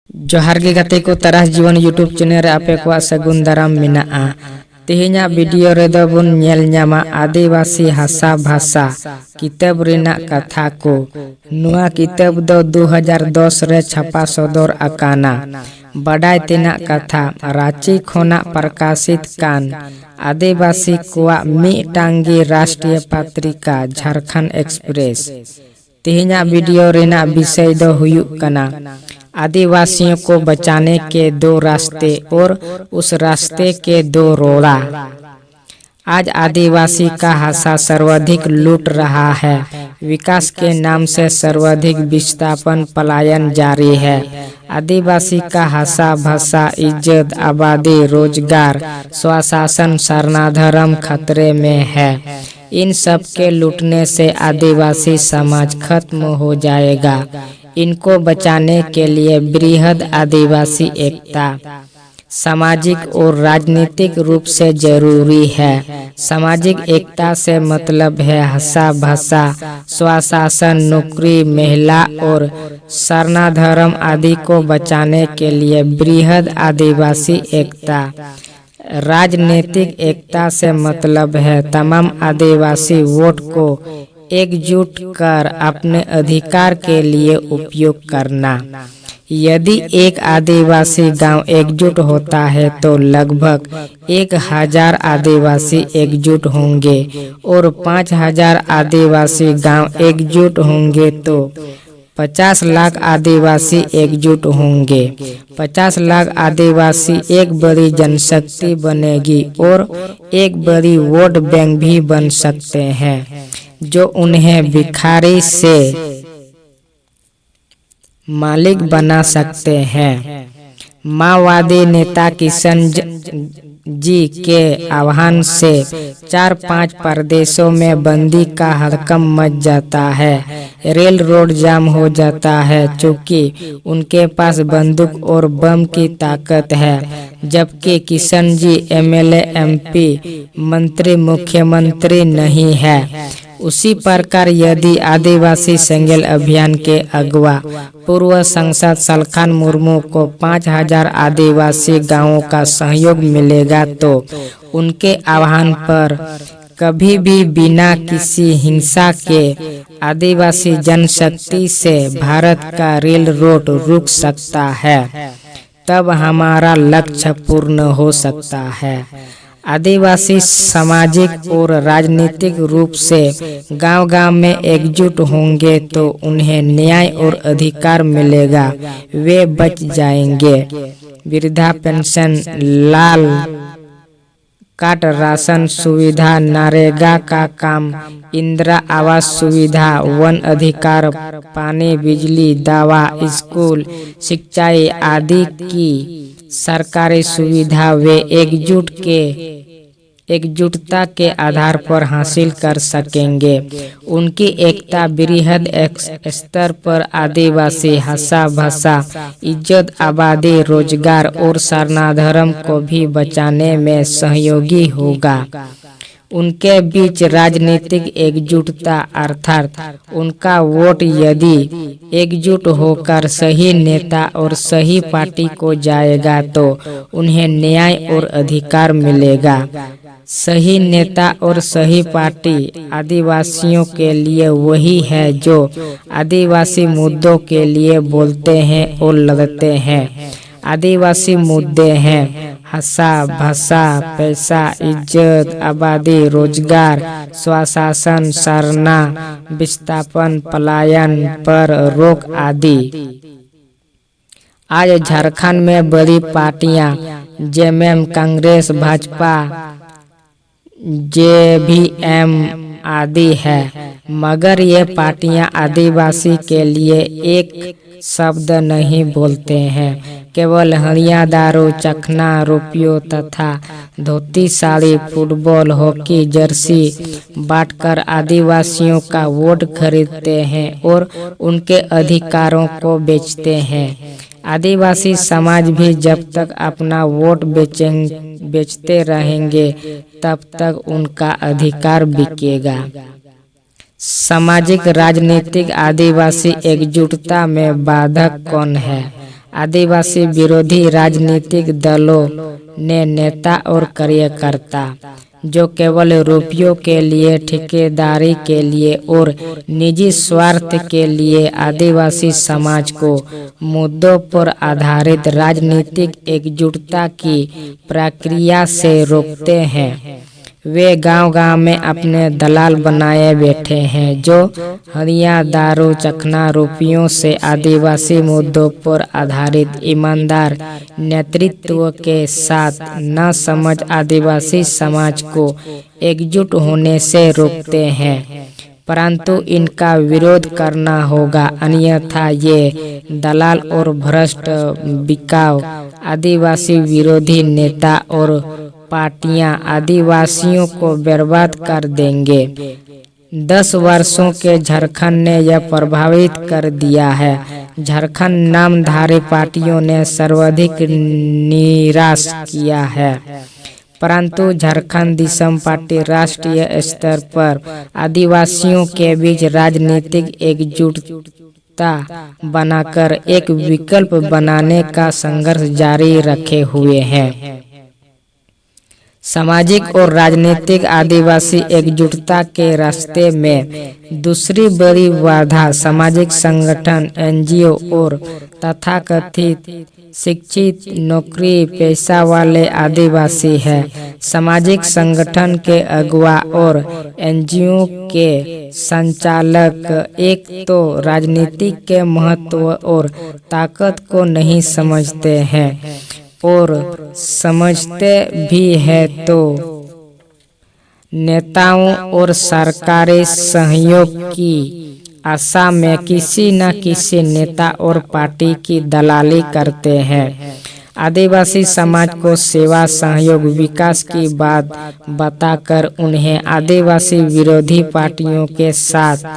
जोहार गे गाते को तरास जीवन यूट्यूब चैनल रे आपे को सगुन दाराम मेनाआ। तेहेन्या वीडियो रे दो बुन नेल न्यामा आदिवासी हासा भाषा किताब रेना कथा को। नुआ किताब दो 2010 रे छपा सदर आकाना। बड़ाई तेना कथा रांची खोना प्रकाशित कान आदिवासी कोआ मिटांगी राष्ट्रीय पत्रिका झारखंड एक्सप्रेस। तेहेन्या वीडियो रेना विषय दो हुयुक कना आदिवासियों को बचाने के दो रास्ते और उस रास्ते के दो रोड़ा। आज आदिवासी का हासा सर्वाधिक लूट रहा है। विकास के नाम से सर्वाधिक विस्थापन पलायन जारी है। आदिवासी का हासा भाषा इज्जत आबादी रोजगार स्वशासन सरनाधर्म खतरे में है। इन सब के लूटने से आदिवासी समाज खत्म हो जाएगा। इनको बचाने के लिए बृहद आदिवासी एकता सामाजिक और राजनीतिक रूप से जरूरी है। सामाजिक एकता से मतलब है हासा भाषा स्वशासन नौकरी महिला और सरनाधर्म आदि को बचाने के लिए बृहद आदिवासी एकता। राजनीतिक एकता से मतलब है तमाम आदिवासी वोट को एकजुट कर अपने अधिकार के लिए उपयोग करना। यदि एक आदिवासी गांव एकजुट होता है तो लगभग 1000 आदिवासी एकजुट होंगे और 5000 आदिवासी गांव एकजुट होंगे तो 50 लाख आदिवासी एकजुट होंगे। 50 लाख आदिवासी एक बड़ी जनशक्ति बनेगी और एक बड़ी वोट बैंक भी बन सकते हैं जो उन्हें भिखारी से मालिक बना सकते हैं। माओवादी नेता किशन जी के आह्वान से 4-5 प्रदेशों में बंदी का हड़कंप मच जाता है। रेल रोड जाम हो जाता है क्योंकि उनके पास बंदूक और बम की ताकत है, जबकि किशन जी एमएलए एमपी मंत्री मुख्यमंत्री नहीं है। उसी प्रकार यदि आदिवासी संगेल अभियान के अगवा पूर्व सांसद सलखान मुर्मू को 5000 आदिवासी गांवों का सहयोग मिलेगा तो उनके आह्वान पर कभी भी बिना किसी हिंसा के आदिवासी जनशक्ति से भारत का रेल रोड रुक सकता है। तब हमारा लक्ष्य पूर्ण हो सकता है। आदिवासी सामाजिक और राजनीतिक रूप से गांव-गांव में एकजुट होंगे तो उन्हें न्याय और अधिकार मिलेगा, वे बच जाएंगे। वृद्धा पेंशन, लाल कार्ड, राशन सुविधा, नरेगा का काम, इंदिरा आवास सुविधा, वन अधिकार, पानी बिजली दवा स्कूल सिंचाई आदि की सरकारी सुविधा वे एकजुटता के आधार पर हासिल कर सकेंगे। उनकी एकता बृहद स्तर पर आदिवासी हासा भाषा इज्जत आबादी रोजगार और सरनाधर्म को भी बचाने में सहयोगी होगा। उनके बीच राजनीतिक एकजुटता अर्थात उनका वोट यदि एकजुट होकर सही नेता और सही पार्टी को जाएगा तो उन्हें न्याय और अधिकार मिलेगा। सही नेता और सही पार्टी आदिवासियों के लिए वही है जो आदिवासी मुद्दों के लिए बोलते हैं और लड़ते हैं। आदिवासी मुद्दे हैं हासा भाषा, पैसा, इज्जत, आबादी, रोजगार, स्वशासन, सरना, विस्थापन, पलायन पर रोक आदि। आज झारखंड में बड़ी पार्टियां जेएमएम, कांग्रेस, भाजपा, जेवीएम आदि है, मगर ये पार्टियां आदिवासी के लिए एक शब्द नहीं बोलते हैं। केवल हड़िया दारू, चखना, रुपयों तथा धोती साड़ी, फुटबॉल, हॉकी जर्सी बांटकर आदिवासियों का वोट खरीदते हैं और उनके अधिकारों को बेचते हैं। आदिवासी समाज भी जब तक अपना वोट बेचते रहेंगे तब तक उनका अधिकार बिकेगा। सामाजिक राजनीतिक आदिवासी एकजुटता में बाधक कौन है? आदिवासी विरोधी राजनीतिक दलों ने नेता और कार्यकर्ता जो केवल रुपयों के लिए, ठेकेदारी के लिए और निजी स्वार्थ के लिए आदिवासी समाज को मुद्दों पर आधारित राजनीतिक एकजुटता की प्रक्रिया से रोकते हैं। वे गांव-गांव में अपने दलाल बनाए बैठे हैं जो हदिया, दारू, चखना, रुपयों से आदिवासी मुद्दों पर आधारित ईमानदार नेतृत्व के साथ न समझ आदिवासी समाज को एकजुट होने से रोकते हैं। परंतु इनका विरोध करना होगा, अन्यथा ये दलाल और भ्रष्ट बिकाऊ आदिवासी विरोधी नेता और पार्टियां आदिवासियों को बर्बाद कर देंगे। 10 वर्षों के झारखंड ने यह प्रभावित कर दिया है। झारखंड नामधारी पार्टियों ने सर्वाधिक निराश किया है, परंतु झारखंड दिसम पार्टी राष्ट्रीय स्तर पर आदिवासियों के बीच राजनीतिक एकजुटता बनाकर एक विकल्प बनाने का संघर्ष जारी रखे हुए है। सामाजिक और राजनीतिक आदिवासी एकजुटता के रास्ते में दूसरी बड़ी बाधा सामाजिक संगठन, एनजीओ और तथाकथित शिक्षित नौकरी पेशा वाले आदिवासी है। सामाजिक संगठन के अगुवा और एनजीओ के संचालक एक तो राजनीति के महत्व और ताकत को नहीं समझते हैं और समझते भी है तो नेताओं और सरकारी सहयोग की आशा में किसी न किसी नेता और पार्टी की दलाली करते हैं। आदिवासी समाज को सेवा, सहयोग, विकास की बात बताकर उन्हें आदिवासी विरोधी पार्टियों के साथ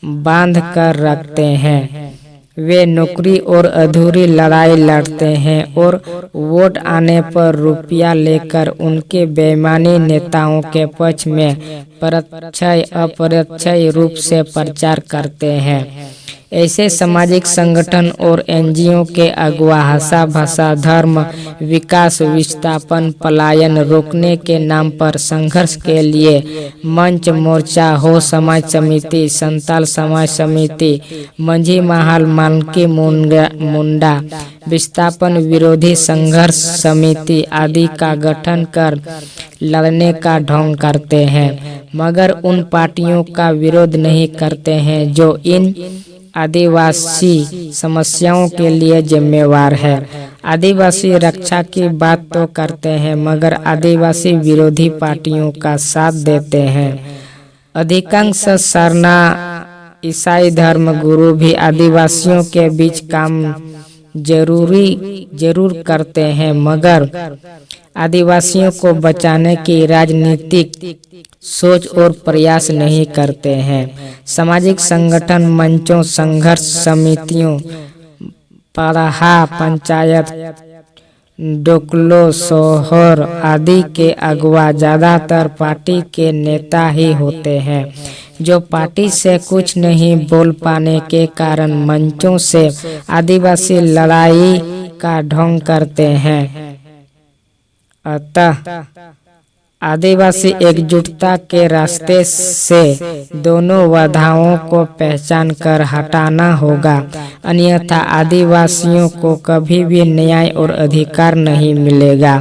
बांध कर रखते हैं। वे नौकरी और अधूरी लड़ाई लड़ते हैं और वोट आने पर रुपया लेकर उनके बेईमानी नेताओं के पक्ष में प्रत्यक्ष अप्रत्यक्ष रूप से प्रचार करते हैं। ऐसे सामाजिक संगठन और एनजीओ के अगुवा भाषा, धर्म, विकास, विस्थापन, पलायन रोकने के नाम पर संघर्ष के लिए मंच, मोर्चा, हो समाज समिति, संताल समाज समिति, मंझी महल, मानकी मुंडा, विस्थापन विरोधी संघर्ष समिति आदि का गठन कर लड़ने का ढोंग करते हैं, मगर उन पार्टियों का विरोध नहीं करते हैं जो इन आदिवासी समस्याओं के लिए जिम्मेवार है। आदिवासी रक्षा की बात तो करते हैं मगर आदिवासी विरोधी पार्टियों का साथ देते हैं। अधिकांश सरना ईसाई धर्म गुरु भी आदिवासियों के बीच काम जरूर करते हैं मगर आदिवासियों को बचाने की राजनीतिक सोच और प्रयास नहीं करते हैं। सामाजिक संगठन, मंचों, संघर्ष समितियों, पड़हा पंचायत, डोकलो, सोहर आदि के अगुवा ज्यादातर पार्टी के नेता ही होते हैं जो पार्टी से कुछ नहीं बोल पाने के कारण मंचों से आदिवासी लड़ाई का ढोंग करते हैं। अतः आदिवासी एकजुटता के रास्ते से दोनों बाधाओं को पहचान कर हटाना होगा, अन्यथा आदिवासियों को कभी भी न्याय और अधिकार नहीं मिलेगा।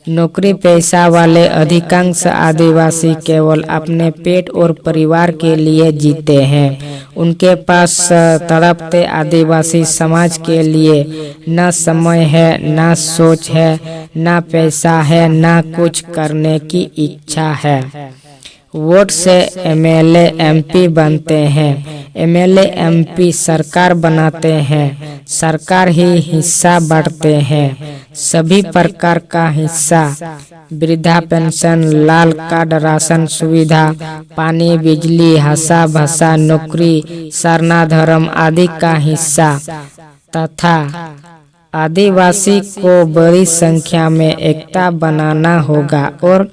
नौकरी पेशा वाले अधिकांश आदिवासी केवल अपने पेट और परिवार के लिए जीते हैं। उनके पास तड़पते आदिवासी समाज के लिए न समय है, न सोच है, न पैसा है, न कुछ करने की इच्छा है। वोट से एमएलए एमपी बनते हैं, एमएलए एमपी सरकार बनाते हैं, सरकार ही हिस्सा बांटते हैं, सभी प्रकार का हिस्सा, वृद्धा पेंशन, लाल कार्ड, राशन सुविधा, पानी, बिजली, भाषा, नौकरी, सरना धर्म आदि का हिस्सा तथा आदिवासी को बड़ी संख्या में एकता बनाना होगा और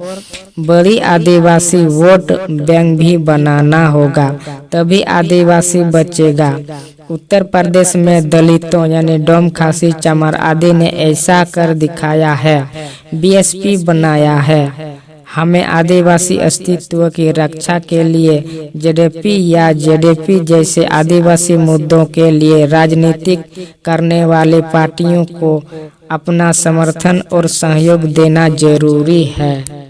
बड़ी आदिवासी वोट बैंक भी बनाना होगा, तभी आदिवासी बचेगा। उत्तर प्रदेश में दलितों यानी डोम, खासी, चमार आदि ने ऐसा कर दिखाया है, बीएसपी बनाया है। हमें आदिवासी अस्तित्व की रक्षा के लिए जेडीपी या जेडीपी जैसे आदिवासी मुद्दों के लिए राजनीति करने वाली पार्टियों को अपना समर्थन और सहयोग देना जरूरी है।